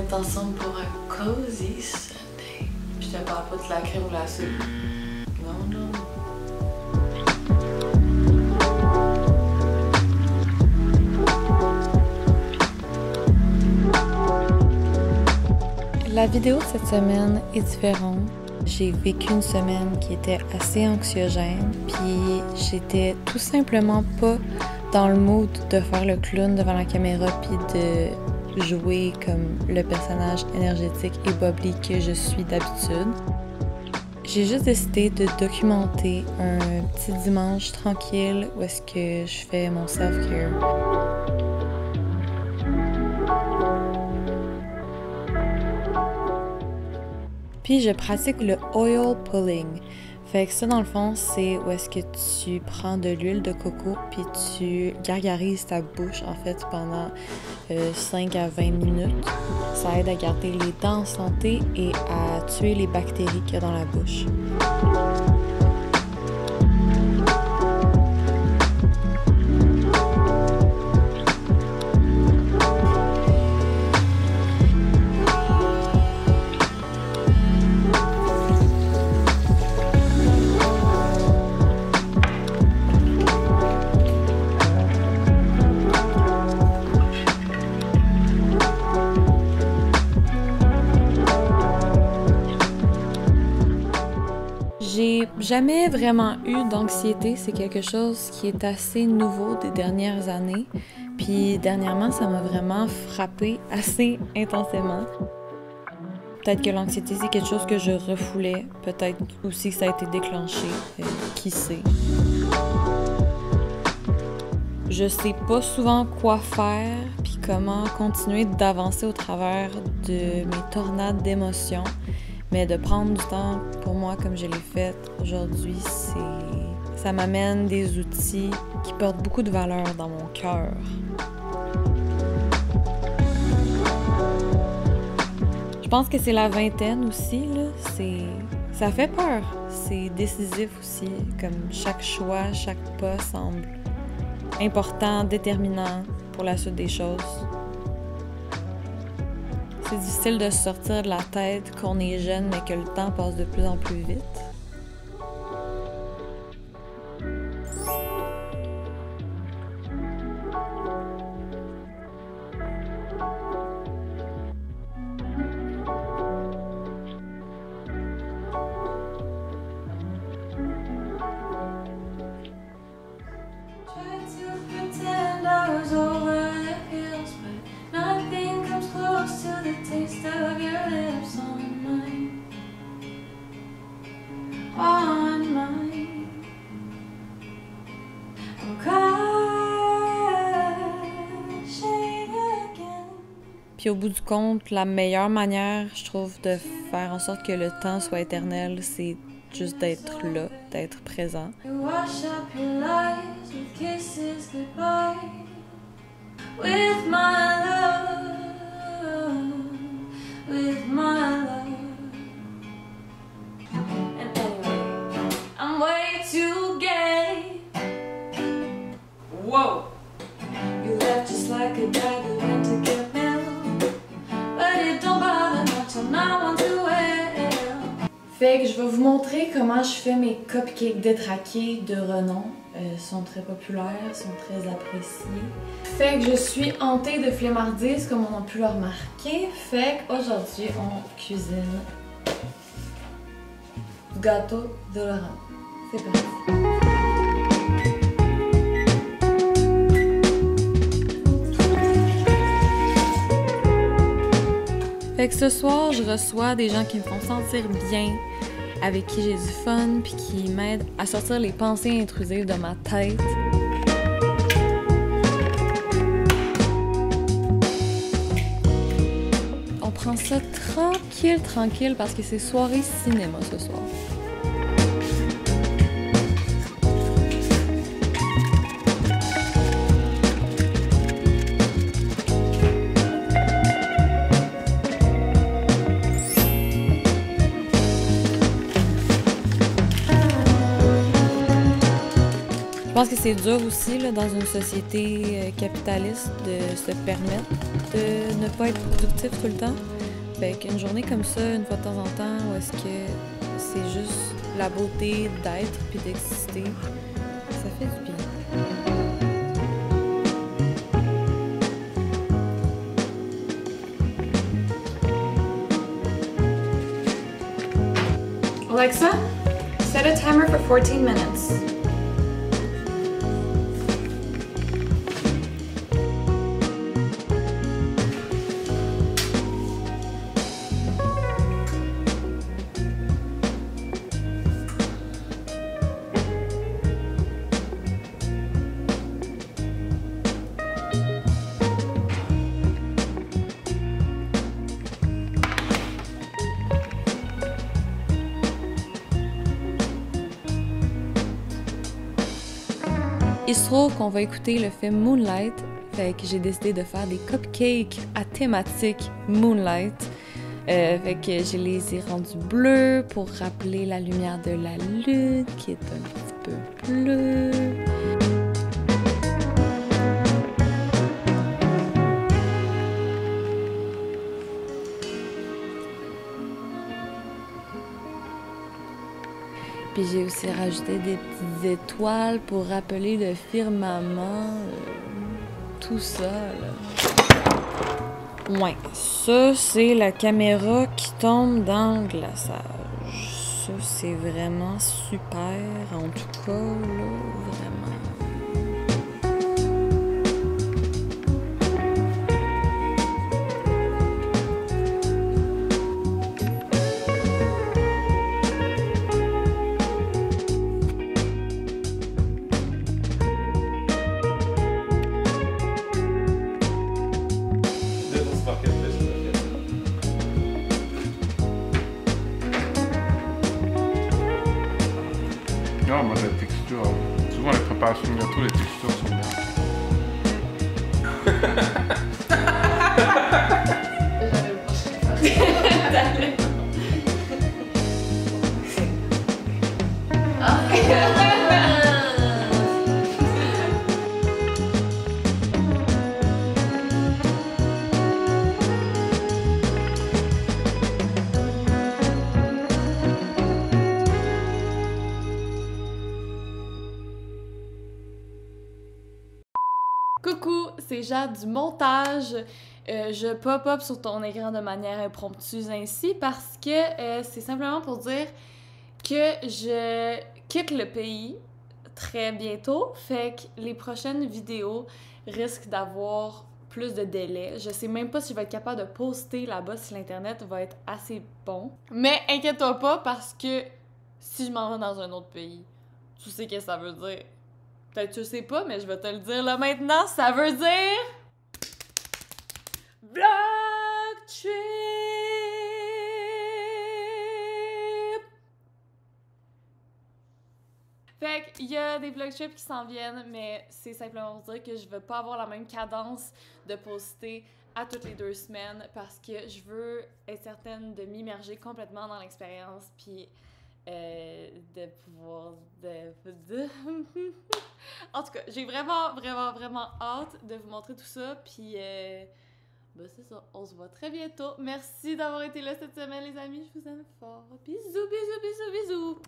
est ensemble pour un cozy Sunday. Je te parle pas de la crème glacée. Non, non. La vidéo cette semaine est différente. J'ai vécu une semaine qui était assez anxiogène, puis j'étais tout simplement pas dans le mood de faire le clown devant la caméra puis de jouer comme le personnage énergétique et bubbly que je suis d'habitude. J'ai juste décidé de documenter un petit dimanche tranquille où est-ce que je fais mon self-care. Puis je pratique le oil pulling. Fait que ça, dans le fond, c'est où est-ce que tu prends de l'huile de coco puis tu gargarises ta bouche, en fait, pendant 5 à 20 minutes. Ça aide à garder les dents en santé et à tuer les bactéries qu'il y a dans la bouche. J'ai jamais vraiment eu d'anxiété, c'est quelque chose qui est assez nouveau des dernières années. Puis dernièrement, ça m'a vraiment frappée assez intensément. Peut-être que l'anxiété, c'est quelque chose que je refoulais. Peut-être aussi que ça a été déclenché. Qui sait? Je sais pas souvent quoi faire, puis comment continuer d'avancer au travers de mes tornades d'émotions. Mais de prendre du temps pour moi comme je l'ai fait aujourd'hui, ça m'amène des outils qui portent beaucoup de valeur dans mon cœur. Je pense que c'est la vingtaine aussi, là. Ça fait peur. C'est décisif aussi. Comme chaque choix, chaque pas semble important, déterminant pour la suite des choses. C'est difficile de se sortir de la tête qu'on est jeune, mais que le temps passe de plus en plus vite. Puis au bout du compte, la meilleure manière, je trouve, de faire en sorte que le temps soit éternel, c'est juste d'être là, d'être présent. Whoa! You left just like a guy who went to get milk, but it don't bother much, I'm not one to well. Fait que je vais vous montrer comment je fais mes cupcakes détraqués de renom. Ils sont très populaires, sont très appréciés. Fait que je suis hantée de flemmardise, comme on a pu le remarquer. Fait qu'aujourd'hui, on cuisine gâteau de Laurent. C'est parti! Fait que ce soir, je reçois des gens qui me font sentir bien, avec qui j'ai du fun, puis qui m'aident à sortir les pensées intrusives de ma tête. On prend ça tranquille, tranquille, parce que c'est soirée cinéma ce soir. Je pense que c'est dur aussi, là, dans une société capitaliste, de se permettre de ne pas être productif tout le temps. Fait qu'une journée comme ça, une fois de temps en temps, où est-ce que c'est juste la beauté d'être puis d'exister, ça fait du bien. Alexa, set a timer for 14 minutes. Il se trouve qu'on va écouter le film Moonlight, fait que j'ai décidé de faire des cupcakes à thématique Moonlight. Fait que je les ai rendus bleus pour rappeler la lumière de la lune qui est un petit peu bleue. Puis j'ai aussi rajouté des petites étoiles pour rappeler le firmament, tout ça, là. Ouais, ça c'est la caméra qui tombe dans le glaçage. Ça c'est vraiment super, en tout cas, là, vraiment. Non, moi la texture, souvent les préparations de gâteau, les textures sont bien. J'avais le prochain. Coucou, c'est Jade du montage. Je pop-up sur ton écran de manière impromptue ainsi parce que c'est simplement pour dire que je quitte le pays très bientôt. Fait que les prochaines vidéos risquent d'avoir plus de délai. Je sais même pas si je vais être capable de poster là-bas si l'internet va être assez bon. Mais inquiète-toi pas parce que si je m'en vais dans un autre pays, tu sais ce que ça veut dire. Peut-être que tu sais pas, mais je vais te le dire là maintenant. Ça veut dire... Vlog trip! Fait qu'il y a des vlog trips qui s'en viennent, mais c'est simplement pour dire que je veux pas avoir la même cadence de poster à toutes les 2 semaines parce que je veux être certaine de m'immerger complètement dans l'expérience puis de pouvoir... En tout cas, j'ai vraiment hâte de vous montrer tout ça, puis ben c'est ça, on se voit très bientôt. Merci d'avoir été là cette semaine, les amis, je vous aime fort. Bisous, bisous, bisous, bisous!